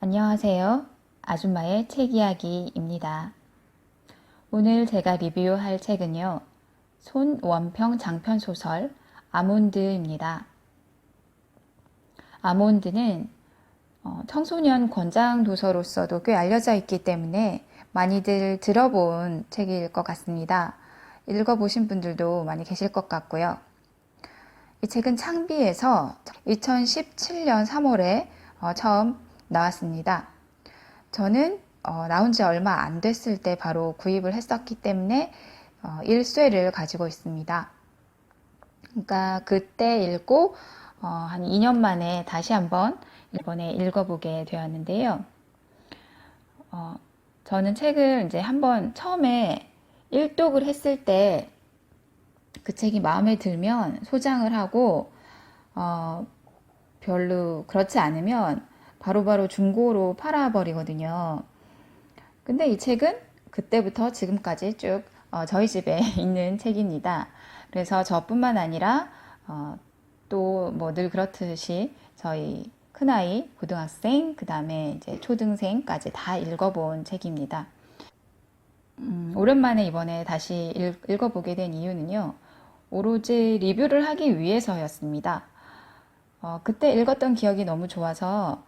안녕하세요. 아줌마의 책 이야기입니다. 오늘 제가 리뷰할 책은요, 손원평 장편소설 아몬드입니다. 아몬드는 청소년 권장 도서로서도 꽤 알려져 있기 때문에 많이들 들어본 책일 것 같습니다. 읽어보신 분들도 많이 계실 것 같고요. 이 책은 창비에서 2017년 3월에 처음 나왔습니다. 저는 나온 지 얼마 안 됐을 때 바로 구입을 했었기 때문에 1쇄를 가지고 있습니다. 그러니까 그때 읽고 한 2년 만에 다시 한번 이번에 읽어보게 되었는데요. 저는 책을 이제 한번 처음에 일독을 했을 때 그 책이 마음에 들면 소장을 하고 별로 그렇지 않으면 바로바로 중고로 팔아버리거든요. 근데 이 책은 그때부터 지금까지 쭉 저희 집에 있는 책입니다. 그래서 저뿐만 아니라 또 뭐 늘 그렇듯이 저희 큰아이, 고등학생, 그 다음에 이제 초등생까지 다 읽어본 책입니다. 오랜만에 이번에 다시 읽어보게 된 이유는요, 오로지 리뷰를 하기 위해서였습니다. 그때 읽었던 기억이 너무 좋아서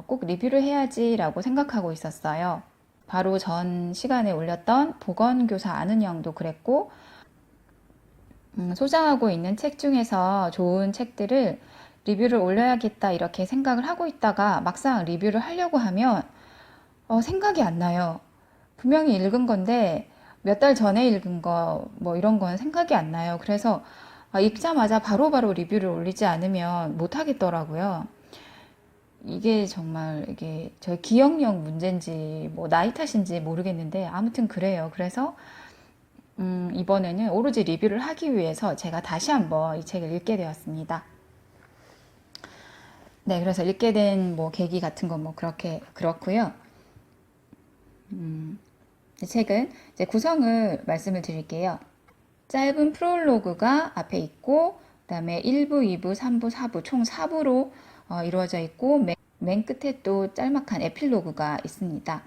꼭 리뷰를 해야지라고 생각하고 있었어요. 바로 전 시간에 올렸던 보건교사 아는 영도 그랬고, 소장하고 있는 책 중에서 좋은 책들을 리뷰를 올려야겠다 이렇게 생각을 하고 있다가 막상 리뷰를 하려고 하면 생각이 안 나요. 분명히 읽은 건데 몇 달 전에 읽은 거 뭐 이런 건 생각이 안 나요. 그래서 읽자마자 바로바로 리뷰를 올리지 않으면 못 하겠더라고요. 이게 정말 이게 저희 기억력 문제인지 뭐 나이 탓인지 모르겠는데 아무튼 그래요. 그래서 이번에는 오로지 리뷰를 하기 위해서 제가 다시 한번 이 책을 읽게 되었습니다. 네, 그래서 읽게 된 뭐 계기 같은 건 뭐 그렇게 그렇고요. 이 책은 이제 구성을 말씀을 드릴게요. 짧은 프롤로그가 앞에 있고, 그다음에 1부, 2부, 3부, 4부 총 4부로 이루어져 있고, 맨 끝에 또 짤막한 에필로그가 있습니다.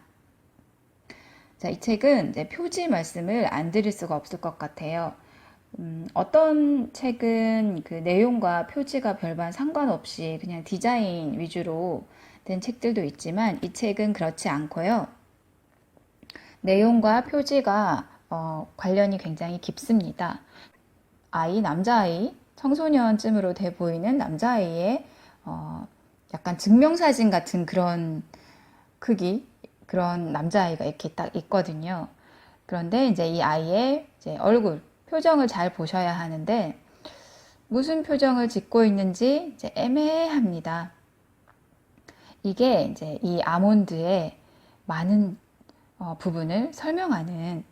자, 이 책은 이제 표지 말씀을 안 드릴 수가 없을 것 같아요. 어떤 책은 그 내용과 표지가 별반 상관없이 그냥 디자인 위주로 된 책들도 있지만 이 책은 그렇지 않고요. 내용과 표지가 관련이 굉장히 깊습니다. 남자아이, 청소년쯤으로 돼 보이는 남자아이의 약간 증명사진 같은 그런 크기, 그런 남자아이가 이렇게 딱 있거든요. 그런데 이제 이 아이의 이제 얼굴, 표정을 잘 보셔야 하는데 무슨 표정을 짓고 있는지 이제 애매합니다. 이게 이제 이 아몬드의 많은 부분을 설명하는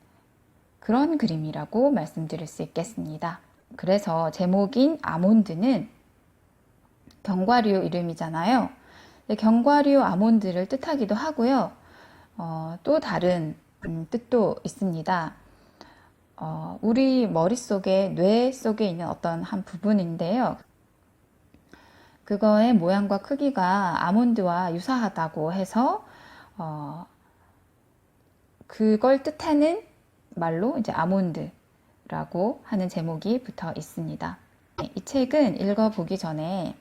그런 그림이라고 말씀드릴 수 있겠습니다. 그래서 제목인 아몬드는 견과류 이름이잖아요. 견과류 아몬드를 뜻하기도 하고요. 또 다른 뜻도 있습니다. 우리 머릿속에, 뇌 속에 있는 어떤 한 부분인데요. 그거의 모양과 크기가 아몬드와 유사하다고 해서 그걸 뜻하는 말로 이제 아몬드라고 하는 제목이 붙어 있습니다. 이 책은 읽어보기 전에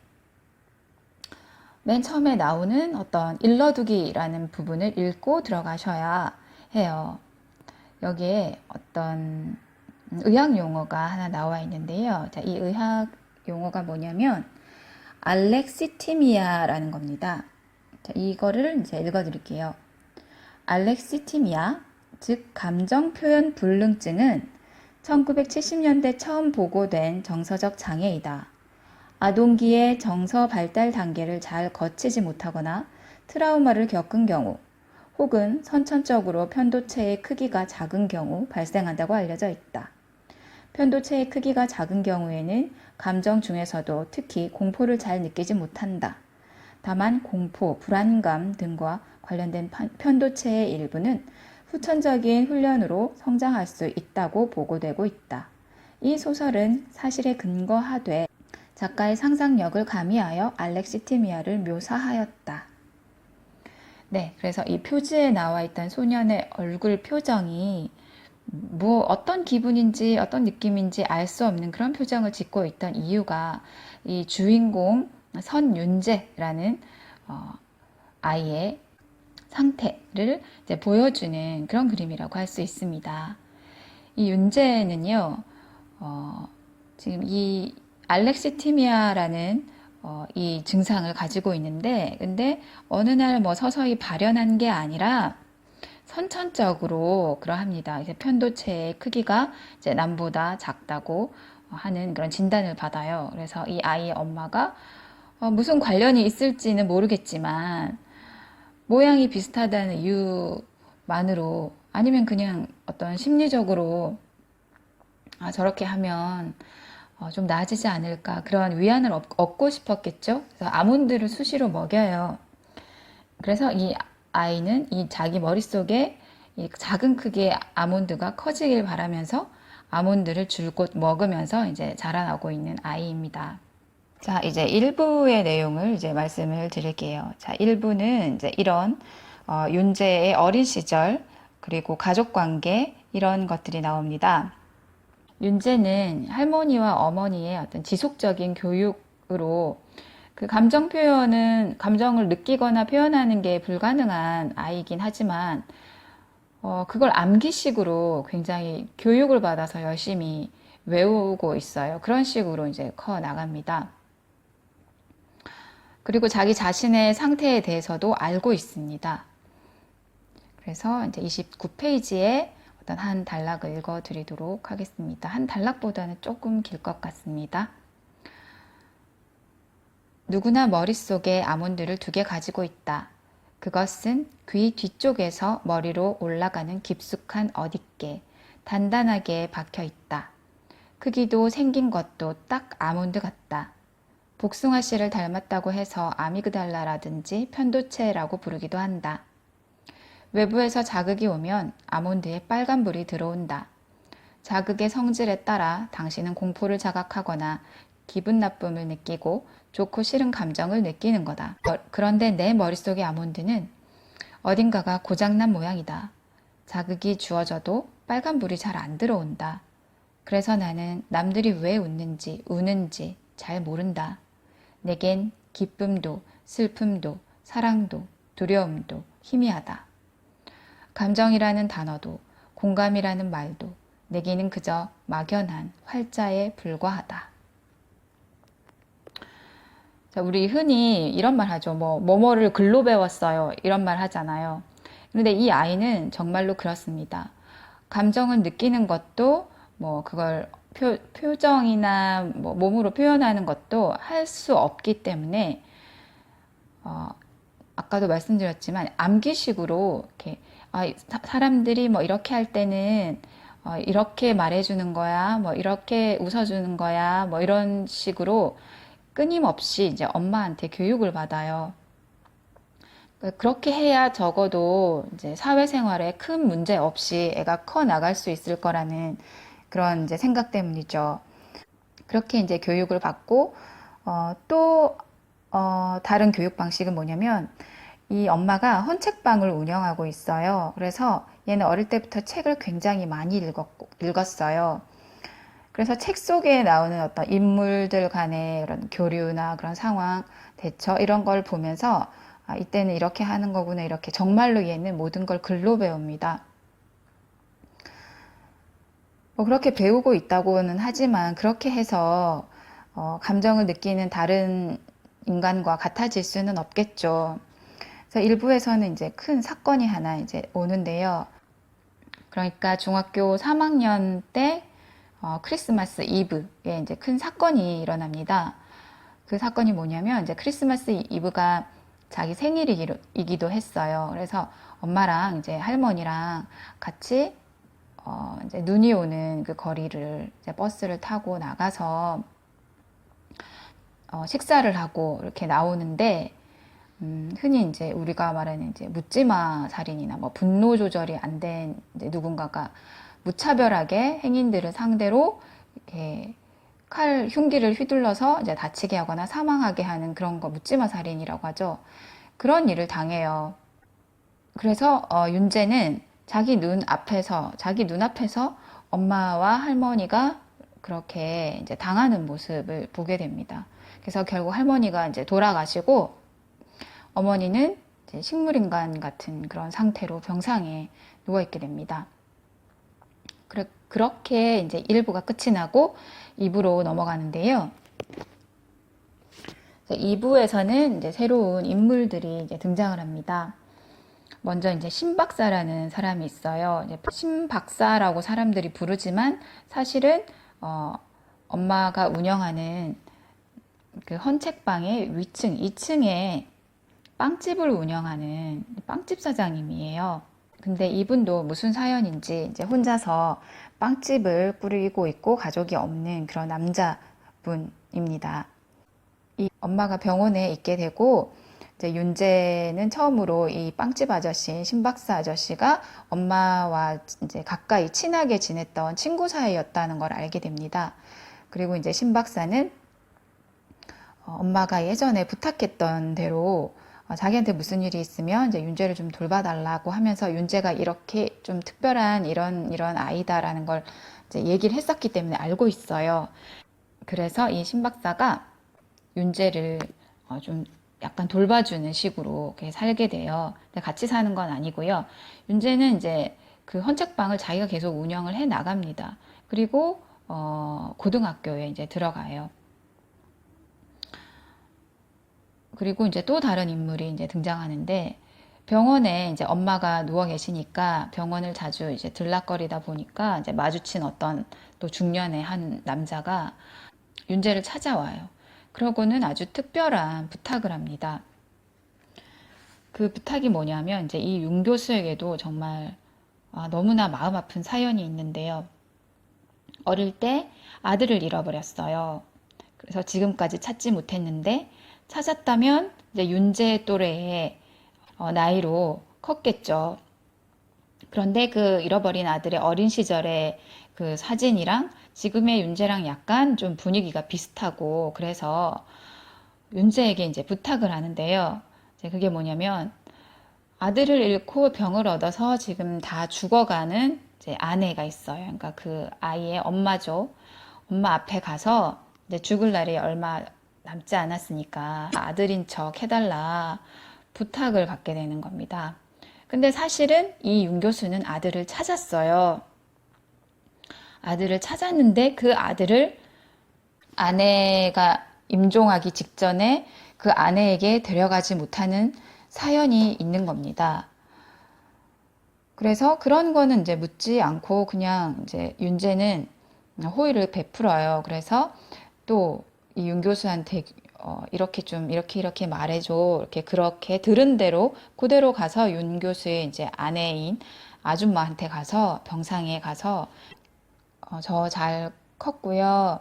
맨 처음에 나오는 어떤 일러두기라는 부분을 읽고 들어가셔야 해요. 여기에 어떤 의학 용어가 하나 나와 있는데요. 자, 이 의학 용어가 뭐냐면 알렉시티미아라는 겁니다. 자, 이거를 이제 읽어드릴게요. 알렉시티미아, 즉 감정표현 불능증은 1970년대 처음 보고된 정서적 장애이다. 아동기의 정서 발달 단계를 잘 거치지 못하거나 트라우마를 겪은 경우 혹은 선천적으로 편도체의 크기가 작은 경우 발생한다고 알려져 있다. 편도체의 크기가 작은 경우에는 감정 중에서도 특히 공포를 잘 느끼지 못한다. 다만 공포, 불안감 등과 관련된 편도체의 일부는 후천적인 훈련으로 성장할 수 있다고 보고되고 있다. 이 소설은 사실에 근거하되 작가의 상상력을 가미하여 알렉시티미아를 묘사하였다. 네, 그래서 이 표지에 나와 있던 소년의 얼굴 표정이 뭐 어떤 기분인지 어떤 느낌인지 알 수 없는 그런 표정을 짓고 있던 이유가 이 주인공 선윤재라는 어, 아이의 상태를 이제 보여주는 그런 그림이라고 할 수 있습니다. 이 윤재는요, 어, 지금 이 알렉시티미아라는 이 증상을 가지고 있는데, 근데 어느 날 뭐 서서히 발현한 게 아니라 선천적으로 그러합니다. 이제 편도체의 크기가 이제 남보다 작다고 하는 그런 진단을 받아요. 그래서 이 아이의 엄마가 무슨 관련이 있을지는 모르겠지만 모양이 비슷하다는 이유만으로 아니면 그냥 어떤 심리적으로 저렇게 하면 좀 나아지지 않을까 그런 위안을 얻고 싶었겠죠. 그래서 아몬드를 수시로 먹여요. 그래서 이 아이는 이 자기 머릿속에 이 작은 크기의 아몬드가 커지길 바라면서 아몬드를 줄곧 먹으면서 이제 자라나고 있는 아이입니다. 자, 이제 1부의 내용을 이제 말씀을 드릴게요. 자, 1부는 이제 이런 윤재의 어린 시절 그리고 가족 관계 이런 것들이 나옵니다. 윤재는 할머니와 어머니의 어떤 지속적인 교육으로 그 감정 표현은 감정을 느끼거나 표현하는 게 불가능한 아이긴 하지만 그걸 암기식으로 굉장히 교육을 받아서 열심히 외우고 있어요. 그런 식으로 이제 커 나갑니다. 그리고 자기 자신의 상태에 대해서도 알고 있습니다. 그래서 이제 29페이지에 어떤 한 단락을 읽어 드리도록 하겠습니다. 한 단락보다는 조금 길 것 같습니다. 누구나 머릿속에 아몬드를 2개 가지고 있다. 그것은 귀 뒤쪽에서 머리로 올라가는 깊숙한 어딘게 단단하게 박혀 있다. 크기도 생긴 것도 딱 아몬드 같다. 복숭아 씨를 닮았다고 해서 아미그달라라든지 편도체라고 부르기도 한다. 외부에서 자극이 오면 아몬드에 빨간불이 들어온다. 자극의 성질에 따라 당신은 공포를 자각하거나 기분 나쁨을 느끼고 좋고 싫은 감정을 느끼는 거다. 그런데 내 머릿속의 아몬드는 어딘가가 고장난 모양이다. 자극이 주어져도 빨간불이 잘 안 들어온다. 그래서 나는 남들이 왜 웃는지 우는지 잘 모른다. 내겐 기쁨도 슬픔도 사랑도 두려움도 희미하다. 감정이라는 단어도 공감이라는 말도 내게는 그저 막연한 활자에 불과하다. 자, 우리 흔히 이런 말 하죠. 뭐뭐를 글로 배웠어요. 이런 말 하잖아요. 그런데 이 아이는 정말로 그렇습니다. 감정을 느끼는 것도 그걸 표정이나 몸으로 표현하는 것도 할 수 없기 때문에 아까도 말씀드렸지만 암기식으로 이렇게 사람들이 이렇게 할 때는 이렇게 말해주는 거야, 이렇게 웃어주는 거야, 이런 식으로 끊임없이 이제 엄마한테 교육을 받아요. 그렇게 해야 적어도 이제 사회생활에 큰 문제 없이 애가 커 나갈 수 있을 거라는 그런 이제 생각 때문이죠. 그렇게 이제 교육을 받고 또 다른 교육 방식은 뭐냐면 이 엄마가 헌책방을 운영하고 있어요. 그래서 얘는 어릴 때부터 책을 굉장히 많이 읽었어요. 그래서 책 속에 나오는 어떤 인물들 간의 그런 교류나 그런 상황, 대처 이런 걸 보면서 이때는 이렇게 하는 거구나 이렇게 정말로 얘는 모든 걸 글로 배웁니다. 그렇게 배우고 있다고는 하지만 그렇게 해서 감정을 느끼는 다른 인간과 같아질 수는 없겠죠. 그래서 일부에서는 이제 큰 사건이 하나 이제 오는데요. 그러니까 중학교 3학년 때 크리스마스 이브에 이제 큰 사건이 일어납니다. 그 사건이 뭐냐면 이제 크리스마스 이브가 자기 생일이기도 했어요. 그래서 엄마랑 이제 할머니랑 같이 이제 눈이 오는 그 거리를 이제 버스를 타고 나가서 식사를 하고 이렇게 나오는데 흔히 이제 우리가 말하는 이제 묻지마 살인이나 분노 조절이 안 된 누군가가 무차별하게 행인들을 상대로 이렇게 흉기를 휘둘러서 이제 다치게 하거나 사망하게 하는 그런 거 묻지마 살인이라고 하죠. 그런 일을 당해요. 그래서 윤재는 자기 눈앞에서 엄마와 할머니가 그렇게 이제 당하는 모습을 보게 됩니다. 그래서 결국 할머니가 이제 돌아가시고 어머니는 이제 식물인간 같은 그런 상태로 병상에 누워 있게 됩니다. 그렇게 이제 1부가 끝이 나고 2부로 넘어가는데요. 2부에서는 이제 새로운 인물들이 이제 등장을 합니다. 먼저 이제 신박사라는 사람이 있어요. 이제 신박사라고 사람들이 부르지만 사실은 엄마가 운영하는 그 헌책방의 위층 2층에 빵집을 운영하는 빵집 사장님이에요. 근데 이분도 무슨 사연인지 이제 혼자서 빵집을 꾸리고 있고 가족이 없는 그런 남자분입니다. 이 엄마가 병원에 있게 되고 이제 윤재는 처음으로 이 빵집 아저씨, 신박사 아저씨가 엄마와 이제 가까이 친하게 지냈던 친구 사이였다는 걸 알게 됩니다. 그리고 이제 신박사는 엄마가 예전에 부탁했던 대로 자기한테 무슨 일이 있으면 이제 윤재를 좀 돌봐달라고 하면서 윤재가 이렇게 좀 특별한 이런 아이다라는 걸 이제 얘기를 했었기 때문에 알고 있어요. 그래서 이 신박사가 윤재를 좀 약간 돌봐주는 식으로 살게 돼요. 같이 사는 건 아니고요. 윤재는 이제 그 헌책방을 자기가 계속 운영을 해 나갑니다. 그리고 고등학교에 이제 들어가요. 그리고 이제 또 다른 인물이 이제 등장하는데 병원에 이제 엄마가 누워 계시니까 병원을 자주 이제 들락거리다 보니까 이제 마주친 어떤 또 중년의 한 남자가 윤재를 찾아와요. 그러고는 아주 특별한 부탁을 합니다. 그 부탁이 뭐냐면 이제 이 윤 교수에게도 정말 너무나 마음 아픈 사연이 있는데요. 어릴 때 아들을 잃어버렸어요. 그래서 지금까지 찾지 못했는데 찾았다면 이제 윤재 또래의 나이로 컸겠죠. 그런데 그 잃어버린 아들의 어린 시절의 그 사진이랑 지금의 윤재랑 약간 좀 분위기가 비슷하고 그래서 윤재에게 이제 부탁을 하는데요. 이제 그게 뭐냐면 아들을 잃고 병을 얻어서 지금 다 죽어가는 이제 아내가 있어요. 그러니까 그 아이의 엄마죠. 엄마 앞에 가서 이제 죽을 날이 얼마 남지 않았으니까 아들인 척 해달라 부탁을 받게 되는 겁니다. 근데 사실은 이 윤 교수는 아들을 찾았어요. 아들을 찾았는데 그 아들을 아내가 임종하기 직전에 그 아내에게 데려가지 못하는 사연이 있는 겁니다. 그래서 그런 거는 이제 묻지 않고 그냥 이제 윤재는 호의를 베풀어요. 그래서 또 이 윤 교수한테 이렇게 말해줘. 그렇게 들은 대로 그대로 가서 윤 교수의 이제 아내인 아줌마한테 가서 병상에 가서 저 잘 컸고요.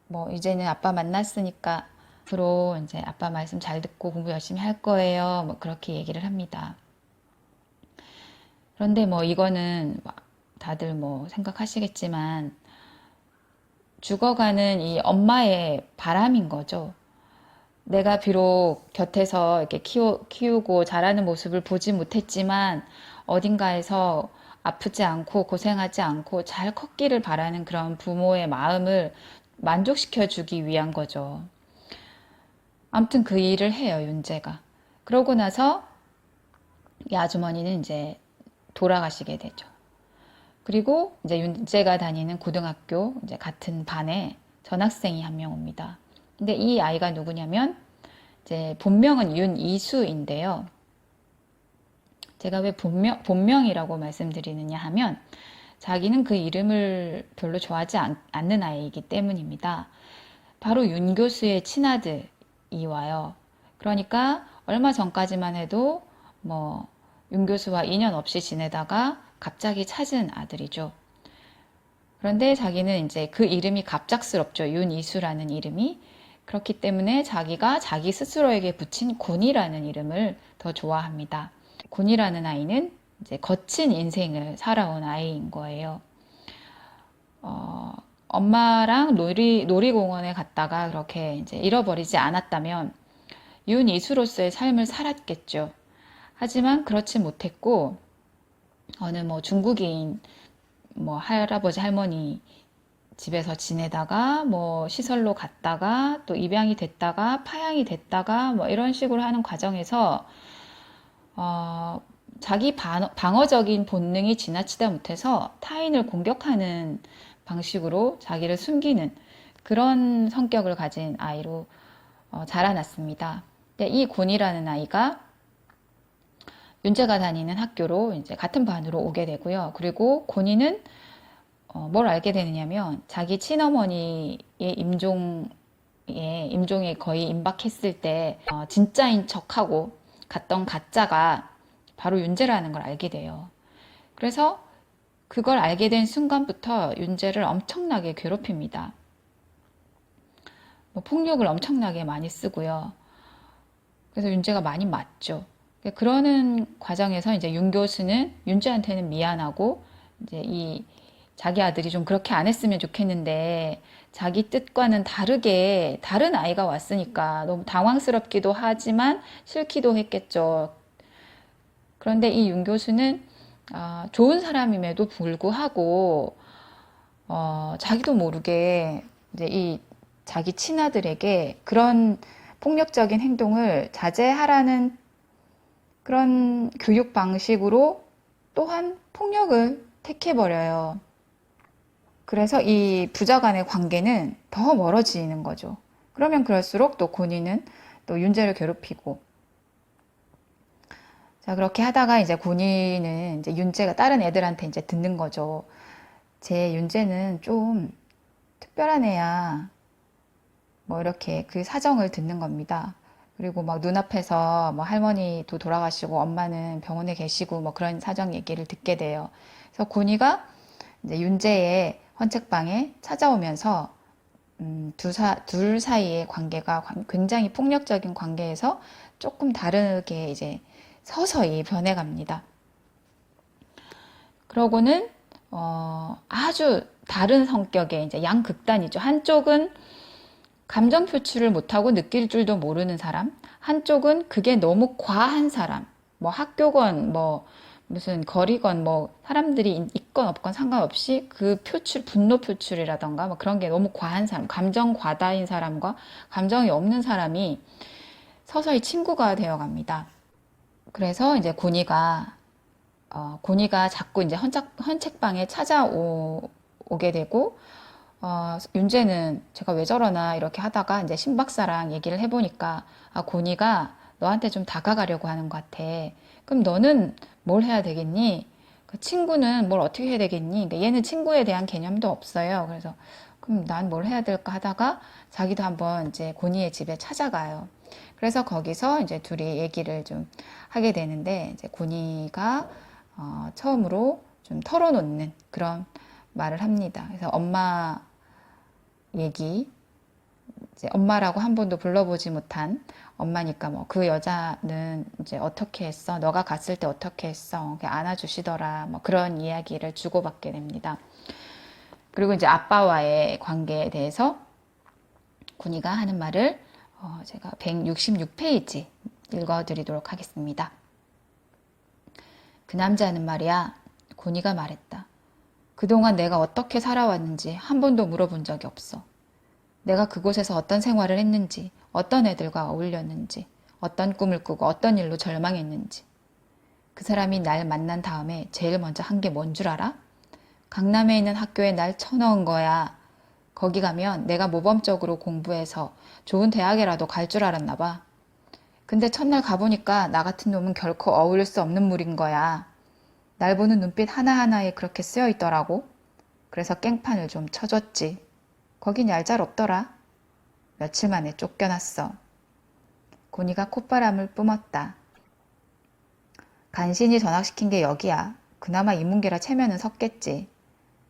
뭐 이제는 아빠 만났으니까 앞으로 이제 아빠 말씀 잘 듣고 공부 열심히 할 거예요. 뭐 그렇게 얘기를 합니다. 그런데 뭐 이거는 다들 뭐 생각하시겠지만 죽어가는 이 엄마의 바람인 거죠. 내가 비록 곁에서 이렇게 키우고 자라는 모습을 보지 못했지만 어딘가에서 아프지 않고 고생하지 않고 잘 컸기를 바라는 그런 부모의 마음을 만족시켜 주기 위한 거죠. 아무튼 그 일을 해요, 윤재가. 그러고 나서 이 아주머니는 이제 돌아가시게 되죠. 그리고 이제 윤재가 다니는 고등학교 이제 같은 반에 전학생이 한 명 옵니다. 근데 이 아이가 누구냐면 이제 본명은 윤이수인데요. 제가 왜 본명이라고 말씀드리느냐 하면 자기는 그 이름을 별로 좋아하지 않는 아이이기 때문입니다. 바로 윤 교수의 친아들이 와요. 그러니까 얼마 전까지만 해도 뭐 윤 교수와 인연 없이 지내다가 갑자기 찾은 아들이죠. 그런데 자기는 이제 그 이름이 갑작스럽죠. 윤이수라는 이름이. 그렇기 때문에 자기가 자기 스스로에게 붙인 군이라는 이름을 더 좋아합니다. 군이라는 아이는 이제 거친 인생을 살아온 아이인 거예요. 엄마랑 놀이공원에 갔다가 그렇게 이제 잃어버리지 않았다면 윤이수로서의 삶을 살았겠죠. 하지만 그렇지 못했고, 어느 뭐 중국인 뭐 할아버지 할머니 집에서 지내다가 뭐 시설로 갔다가 또 입양이 됐다가 파양이 됐다가 뭐 이런 식으로 하는 과정에서 어, 자기 방어적인 본능이 지나치다 못해서 타인을 공격하는 방식으로 자기를 숨기는 그런 성격을 가진 아이로 자라났습니다. 근데 이 곤이라는 아이가 윤재가 다니는 학교로 이제 같은 반으로 오게 되고요. 그리고 곤이는 뭘 알게 되느냐면 자기 친어머니의 임종에 거의 임박했을 때 진짜인 척하고 갔던 가짜가 바로 윤재라는 걸 알게 돼요. 그래서 그걸 알게 된 순간부터 윤재를 엄청나게 괴롭힙니다. 뭐 폭력을 엄청나게 많이 쓰고요. 그래서 윤재가 많이 맞죠. 그러는 과정에서 이제 윤 교수는 윤재한테는 미안하고 이제 이 자기 아들이 좀 그렇게 안 했으면 좋겠는데 자기 뜻과는 다르게 다른 아이가 왔으니까 너무 당황스럽기도 하지만 싫기도 했겠죠. 그런데 이 윤 교수는 좋은 사람임에도 불구하고 자기도 모르게 이제 이 자기 친아들에게 그런 폭력적인 행동을 자제하라는 그런 교육 방식으로 또한 폭력을 택해버려요. 그래서 이 부자 간의 관계는 더 멀어지는 거죠. 그러면 그럴수록 또 곤이는 또 윤재를 괴롭히고. 자, 그렇게 하다가 이제 곤이는 이제 윤재가 다른 애들한테 이제 듣는 거죠. 제 윤재는 좀 특별한 애야. 뭐 이렇게 그 사정을 듣는 겁니다. 그리고 막 눈앞에서 뭐 할머니도 돌아가시고 엄마는 병원에 계시고 뭐 그런 사정 얘기를 듣게 돼요. 그래서 곤이가 이제 윤재의 헌책방에 찾아오면서 둘 사이의 관계가 굉장히 폭력적인 관계에서 조금 다르게 이제 서서히 변해갑니다. 그러고는 아주 다른 성격의 이제 양극단이죠. 한쪽은 감정 표출을 못하고 느낄 줄도 모르는 사람, 한쪽은 그게 너무 과한 사람, 뭐 학교건 뭐 무슨 거리건 뭐 사람들이 있건 없건 상관없이 그 표출, 분노 표출이라던가 뭐 그런 게 너무 과한 사람, 감정 과다인 사람과 감정이 없는 사람이 서서히 친구가 되어 갑니다. 그래서 이제 곤이가 자꾸 이제 헌책방에 찾아오게 되고, 윤재는 제가 왜 저러나 이렇게 하다가 이제 신박사랑 얘기를 해보니까, 곤이가 너한테 좀 다가가려고 하는 것 같아. 그럼 너는 뭘 해야 되겠니? 그 친구는 뭘 어떻게 해야 되겠니? 그러니까 얘는 친구에 대한 개념도 없어요. 그래서 그럼 난 뭘 해야 될까 하다가 자기도 한번 이제 곤이의 집에 찾아가요. 그래서 거기서 이제 둘이 얘기를 좀 하게 되는데, 이제 곤이가 처음으로 좀 털어놓는 그런 말을 합니다. 그래서 엄마 얘기, 이제 엄마라고 한 번도 불러보지 못한 엄마니까 뭐 그 여자는 이제 어떻게 했어? 너가 갔을 때 어떻게 했어? 안아주시더라. 뭐 그런 이야기를 주고받게 됩니다. 그리고 이제 아빠와의 관계에 대해서 군이가 하는 말을 제가 166페이지 읽어드리도록 하겠습니다. 그 남자는 말이야, 군이가 말했다. 그동안 내가 어떻게 살아왔는지 한 번도 물어본 적이 없어. 내가 그곳에서 어떤 생활을 했는지, 어떤 애들과 어울렸는지, 어떤 꿈을 꾸고 어떤 일로 절망했는지. 그 사람이 날 만난 다음에 제일 먼저 한 게 뭔 줄 알아? 강남에 있는 학교에 날 쳐넣은 거야. 거기 가면 내가 모범적으로 공부해서 좋은 대학이라도 갈 줄 알았나 봐. 근데 첫날 가보니까 나 같은 놈은 결코 어울릴 수 없는 물인 거야. 날 보는 눈빛 하나하나에 그렇게 쓰여 있더라고. 그래서 깽판을 좀 쳐줬지. 거긴 얄짤없더라. 며칠 만에 쫓겨났어. 고니가 콧바람을 뿜었다. 간신히 전학시킨 게 여기야. 그나마 인문계라 체면은 섰겠지.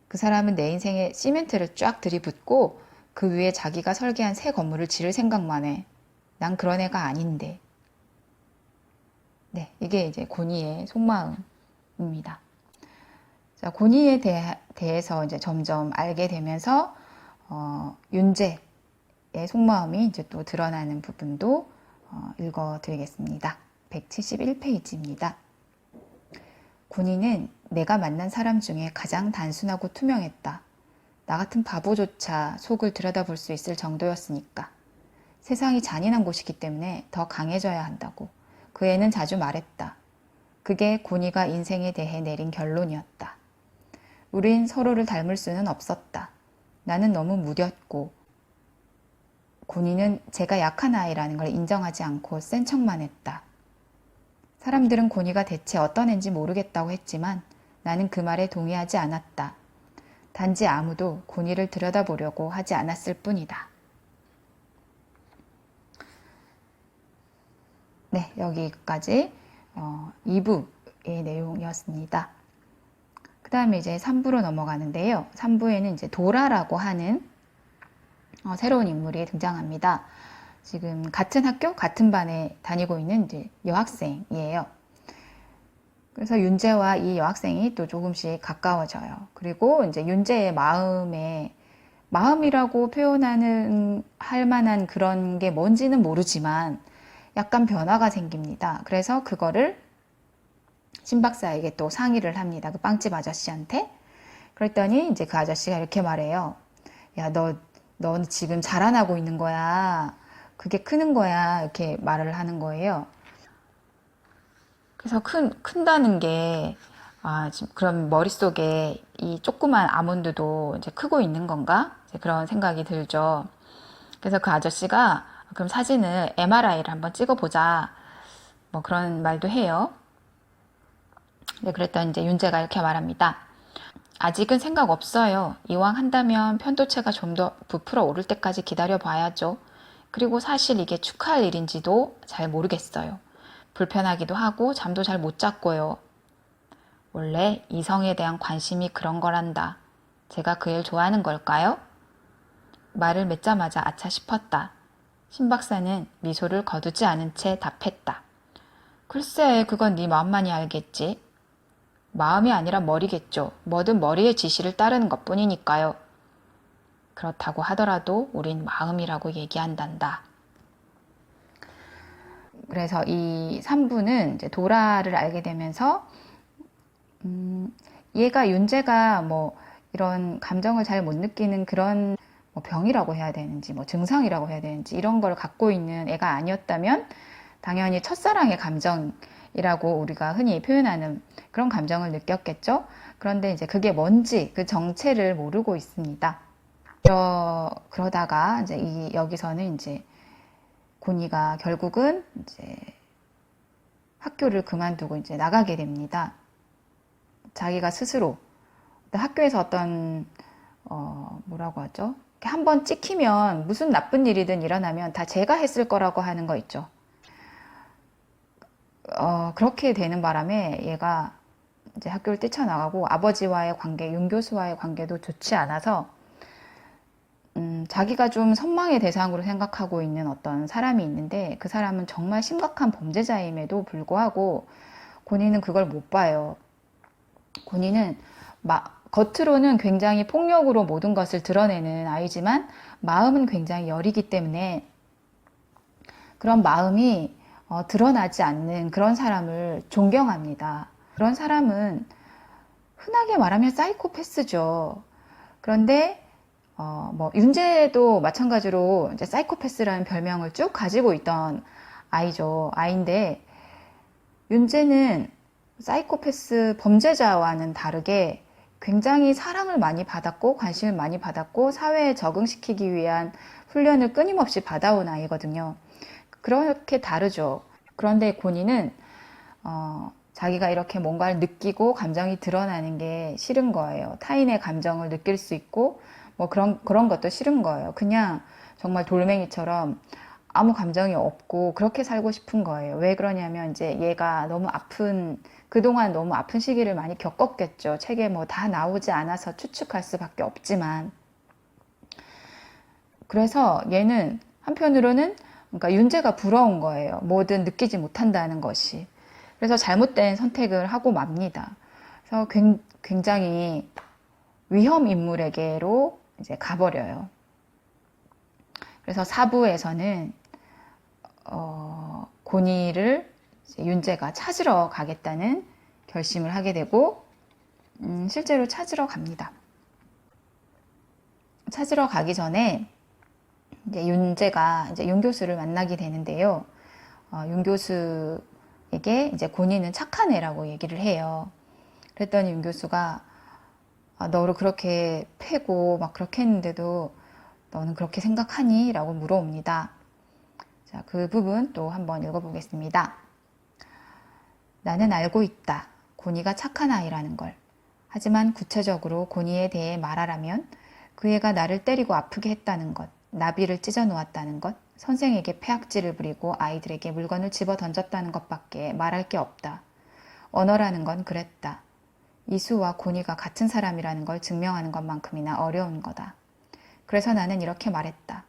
그 사람은 내 인생에 시멘트를 쫙 들이붓고 그 위에 자기가 설계한 새 건물을 지을 생각만 해. 난 그런 애가 아닌데. 네, 이게 이제 고니의 속마음입니다. 자, 고니에 대해서 이제 점점 알게 되면서 윤재의 속마음이 이제 또 드러나는 부분도 읽어드리겠습니다. 171페이지입니다. 군인은 내가 만난 사람 중에 가장 단순하고 투명했다. 나 같은 바보조차 속을 들여다볼 수 있을 정도였으니까. 세상이 잔인한 곳이기 때문에 더 강해져야 한다고 그 애는 자주 말했다. 그게 군이가 인생에 대해 내린 결론이었다. 우린 서로를 닮을 수는 없었다. 나는 너무 무뎠고 고니는 제가 약한 아이라는 걸 인정하지 않고 센 척만 했다. 사람들은 고니가 대체 어떤 애인지 모르겠다고 했지만 나는 그 말에 동의하지 않았다. 단지 아무도 고니를 들여다보려고 하지 않았을 뿐이다. 네, 여기까지 2부의 내용이었습니다. 그 다음에 이제 3부로 넘어가는데요. 3부에는 이제 도라라고 하는 새로운 인물이 등장합니다. 지금 같은 학교, 같은 반에 다니고 있는 이제 여학생이에요. 그래서 윤재와 이 여학생이 또 조금씩 가까워져요. 그리고 이제 윤재의 마음이라고 표현하는 할 만한 그런 게 뭔지는 모르지만 약간 변화가 생깁니다. 그래서 그거를 신 박사에게 또 상의를 합니다. 그 빵집 아저씨한테. 그랬더니 이제 그 아저씨가 이렇게 말해요. 야, 넌 지금 자라나고 있는 거야. 그게 크는 거야. 이렇게 말을 하는 거예요. 그래서 큰다는 게, 지금 그럼 머릿속에 이 조그만 아몬드도 이제 크고 있는 건가? 이제 그런 생각이 들죠. 그래서 그 아저씨가 그럼 사진을 MRI를 한번 찍어보자. 뭐 그런 말도 해요. 네, 그랬더니 이제 윤재가 이렇게 말합니다. 아직은 생각 없어요. 이왕 한다면 편도체가 좀 더 부풀어 오를 때까지 기다려 봐야죠. 그리고 사실 이게 축하할 일인지도 잘 모르겠어요. 불편하기도 하고 잠도 잘 못 잤고요. 원래 이성에 대한 관심이 그런 거란다. 제가 그 일 좋아하는 걸까요? 말을 맺자마자 아차 싶었다. 신 박사는 미소를 거두지 않은 채 답했다. 글쎄, 그건 네 마음만이 알겠지. 마음이 아니라 머리겠죠. 뭐든 머리의 지시를 따르는 것뿐이니까요. 그렇다고 하더라도 우린 마음이라고 얘기한단다. 그래서 이 3부는 이제 도라를 알게 되면서 얘가 윤재가 뭐 이런 감정을 잘 못 느끼는 그런 뭐 병이라고 해야 되는지 뭐 증상이라고 해야 되는지 이런 걸 갖고 있는 애가 아니었다면 당연히 첫사랑의 감정이라고 우리가 흔히 표현하는 그런 감정을 느꼈겠죠. 그런데 이제 그게 뭔지 그 정체를 모르고 있습니다. 그러다가 이제 여기서는 이제 고니가 결국은 이제 학교를 그만두고 이제 나가게 됩니다. 자기가 스스로 학교에서 어떤 뭐라고 하죠? 한번 찍히면 무슨 나쁜 일이든 일어나면 다 제가 했을 거라고 하는 거 있죠. 그렇게 되는 바람에 얘가 이제 학교를 뛰쳐나가고 아버지와의 관계, 윤 교수와의 관계도 좋지 않아서 자기가 좀 선망의 대상으로 생각하고 있는 어떤 사람이 있는데 그 사람은 정말 심각한 범죄자임에도 불구하고 고니는 그걸 못 봐요. 고니는 겉으로는 굉장히 폭력으로 모든 것을 드러내는 아이지만 마음은 굉장히 여리기 때문에 그런 마음이 드러나지 않는 그런 사람을 존경합니다. 그런 사람은 흔하게 말하면 사이코패스죠. 그런데 뭐 윤재도 마찬가지로 이제 사이코패스라는 별명을 쭉 가지고 있던 아이인데 윤재는 사이코패스 범죄자와는 다르게 굉장히 사랑을 많이 받았고 관심을 많이 받았고 사회에 적응시키기 위한 훈련을 끊임없이 받아온 아이거든요. 그렇게 다르죠. 그런데 고니는 자기가 이렇게 뭔가를 느끼고 감정이 드러나는 게 싫은 거예요. 타인의 감정을 느낄 수 있고 뭐 그런 것도 싫은 거예요. 그냥 정말 돌멩이처럼 아무 감정이 없고 그렇게 살고 싶은 거예요. 왜 그러냐면 이제 얘가 그동안 너무 아픈 시기를 많이 겪었겠죠. 책에 뭐 다 나오지 않아서 추측할 수밖에 없지만. 그래서 얘는 한편으로는 그러니까 윤재가 부러운 거예요. 뭐든 느끼지 못한다는 것이. 그래서 잘못된 선택을 하고 맙니다. 그래서 굉장히 위험 인물에게로 이제 가버려요. 그래서 4부에서는 고니를 이제 윤재가 찾으러 가겠다는 결심을 하게 되고 실제로 찾으러 갑니다. 찾으러 가기 전에 이제 윤재가 이제 윤 교수를 만나게 되는데요. 윤 교수에게 이제 고니는 착한 애라고 얘기를 해요. 그랬더니 윤 교수가 너를 그렇게 패고 막 그렇게 했는데도 너는 그렇게 생각하니? 라고 물어옵니다. 자, 그 부분 또 한번 읽어보겠습니다. 나는 알고 있다. 고니가 착한 아이라는 걸. 하지만 구체적으로 고니에 대해 말하라면 그 애가 나를 때리고 아프게 했다는 것, 나비를 찢어 놓았다는 것, 선생에게 폐악질을 부리고 아이들에게 물건을 집어 던졌다는 것밖에 말할 게 없다. 언어라는 건 그랬다. 이수와 고니가 같은 사람이라는 걸 증명하는 것만큼이나 어려운 거다. 그래서 나는 이렇게 말했다.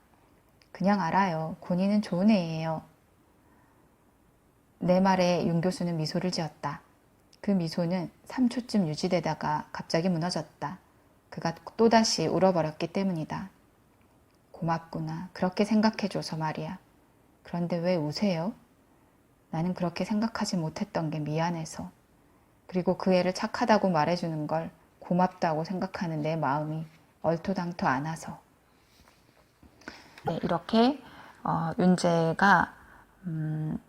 그냥 알아요. 고니는 좋은 애예요. 내 말에 윤 교수는 미소를 지었다. 그 미소는 3초쯤 유지되다가 갑자기 무너졌다. 그가 또다시 울어버렸기 때문이다. 고맙구나. 그렇게 생각해줘서 말이야. 그런데 왜 우세요? 나는 그렇게 생각하지 못했던 게 미안해서. 그리고 그 애를 착하다고 말해주는 걸 고맙다고 생각하는 내 마음이 얼토당토 않아서. 네, 이렇게 윤재가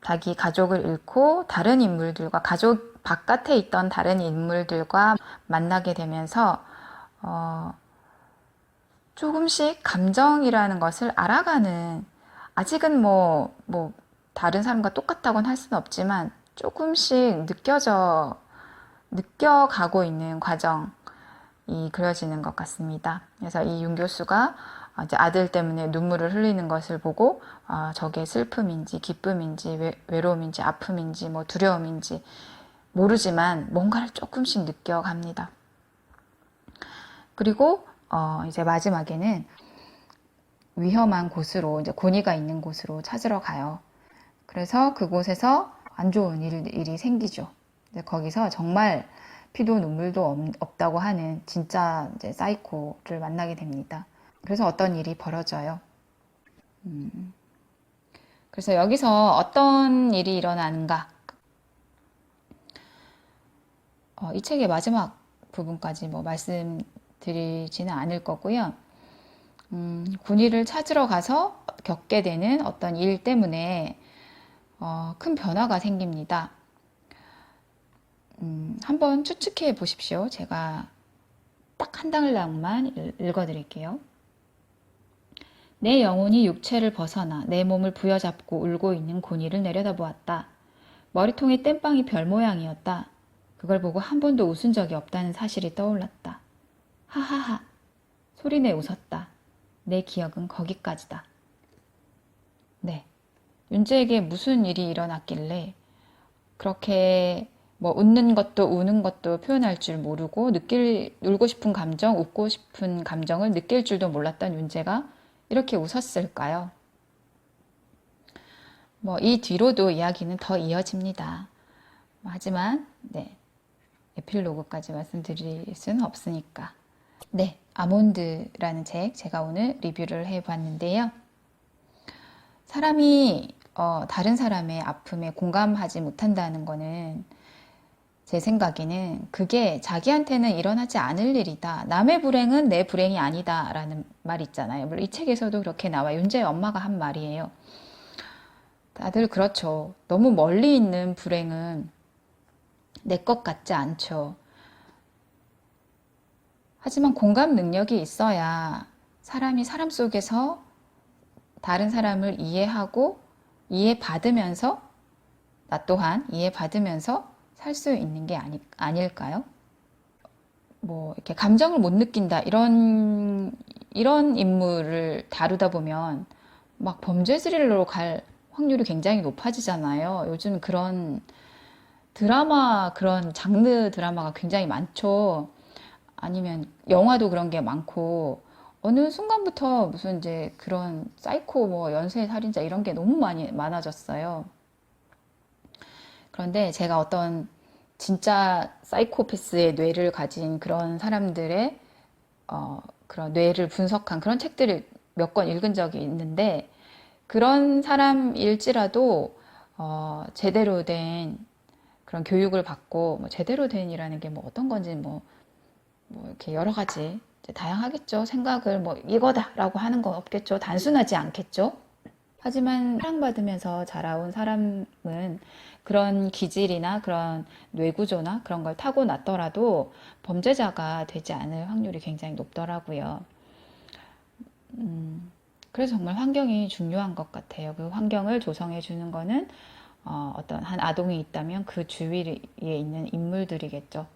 자기 가족을 잃고 다른 인물들과 가족 바깥에 있던 다른 인물들과 만나게 되면서 조금씩 감정이라는 것을 알아가는, 아직은 뭐 다른 사람과 똑같다고는 할 수는 없지만 조금씩 느껴가고 있는 과정이 그려지는 것 같습니다. 그래서 이 윤 교수가 이제 아들 때문에 눈물을 흘리는 것을 보고 저게 슬픔인지 기쁨인지 외로움인지 아픔인지 뭐 두려움인지 모르지만 뭔가를 조금씩 느껴갑니다. 그리고 이제 마지막에는 위험한 곳으로, 이제 고니가 있는 곳으로 찾으러 가요. 그래서 그곳에서 안 좋은 일이 생기죠. 이제 거기서 정말 피도 눈물도 없다고 하는 진짜 이제 사이코를 만나게 됩니다. 그래서 어떤 일이 벌어져요. 그래서 여기서 어떤 일이 일어나는가? 이 책의 마지막 부분까지 뭐 말씀드리지는 않을 거고요. 군의를 찾으러 가서 겪게 되는 어떤 일 때문에 큰 변화가 생깁니다. 한번 추측해 보십시오. 제가 딱 한 단락만 읽어드릴게요. 내 영혼이 육체를 벗어나 내 몸을 부여잡고 울고 있는 고니를 내려다보았다. 머리통에 땜빵이 별 모양이었다. 그걸 보고 한 번도 웃은 적이 없다는 사실이 떠올랐다. 하하하. 소리내 웃었다. 내 기억은 거기까지다. 네. 윤재에게 무슨 일이 일어났길래 그렇게 뭐 웃는 것도 우는 것도 표현할 줄 모르고 울고 싶은 감정, 웃고 싶은 감정을 느낄 줄도 몰랐던 윤재가 이렇게 웃었을까요? 뭐 이 뒤로도 이야기는 더 이어집니다. 하지만 네. 에필로그까지 말씀드릴 수는 없으니까. 네, 아몬드라는 책 제가 오늘 리뷰를 해봤는데요. 사람이 다른 사람의 아픔에 공감하지 못한다는 거는 제 생각에는 그게 자기한테는 일어나지 않을 일이다. 남의 불행은 내 불행이 아니다 라는 말 있잖아요. 물론 이 책에서도 그렇게 나와. 윤재의 엄마가 한 말이에요. 다들 그렇죠. 너무 멀리 있는 불행은 내 것 같지 않죠. 하지만 공감 능력이 있어야 사람이 사람 속에서 다른 사람을 이해하고 이해받으면서 나 또한 이해받으면서 살 수 있는 게 아닐까요? 뭐 이렇게 감정을 못 느낀다 이런 인물을 다루다 보면 막 범죄 스릴러로 갈 확률이 굉장히 높아지잖아요. 요즘 그런 그런 장르 드라마가 굉장히 많죠. 아니면 영화도 그런 게 많고 어느 순간부터 무슨 이제 그런 사이코 뭐 연쇄 살인자 이런 게 너무 많아졌어요. 그런데 제가 어떤 진짜 사이코패스의 뇌를 가진 그런 사람들의 그런 뇌를 분석한 그런 책들을 몇 권 읽은 적이 있는데 그런 사람일지라도 제대로 된 그런 교육을 받고, 뭐 제대로 된이라는 게 뭐 어떤 건지 뭐 이렇게 여러 가지 이제 다양하겠죠. 생각을 뭐 이거다라고 하는 건 없겠죠. 단순하지 않겠죠. 하지만 사랑받으면서 자라온 사람은 그런 기질이나 그런 뇌구조나 그런 걸 타고났더라도 범죄자가 되지 않을 확률이 굉장히 높더라고요. 그래서 정말 환경이 중요한 것 같아요. 그 환경을 조성해 주는 거는 어떤 한 아동이 있다면 그 주위에 있는 인물들이겠죠.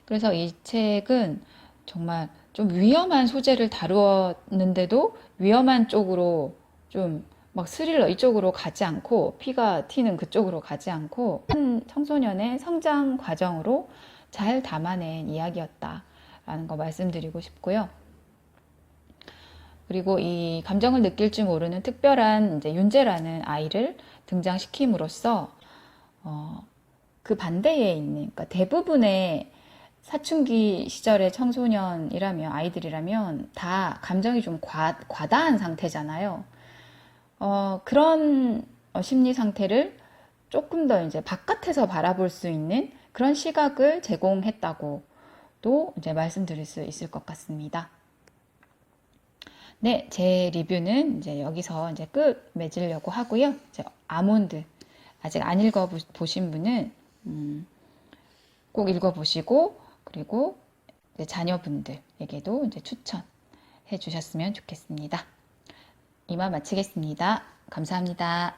그래서 이 책은 정말 좀 위험한 소재를 다루었는데도 위험한 쪽으로 좀 막 스릴러 이쪽으로 가지 않고 피가 튀는 그쪽으로 가지 않고 한 청소년의 성장 과정으로 잘 담아낸 이야기였다라는 거 말씀드리고 싶고요. 그리고 이 감정을 느낄 줄 모르는 특별한 이제 윤재라는 아이를 등장시킴으로써 그 반대에 있는, 그러니까 대부분의 사춘기 시절의 청소년이라면, 아이들이라면 다 감정이 좀 과다한 상태잖아요. 그런 심리 상태를 조금 더 이제 바깥에서 바라볼 수 있는 그런 시각을 제공했다고도 이제 말씀드릴 수 있을 것 같습니다. 네, 제 리뷰는 이제 여기서 이제 끝 맺으려고 하고요. 이제 아몬드 아직 안 읽어보신 분은 꼭 읽어보시고, 그리고 이제 자녀분들에게도 이제 추천해 주셨으면 좋겠습니다. 이만 마치겠습니다. 감사합니다.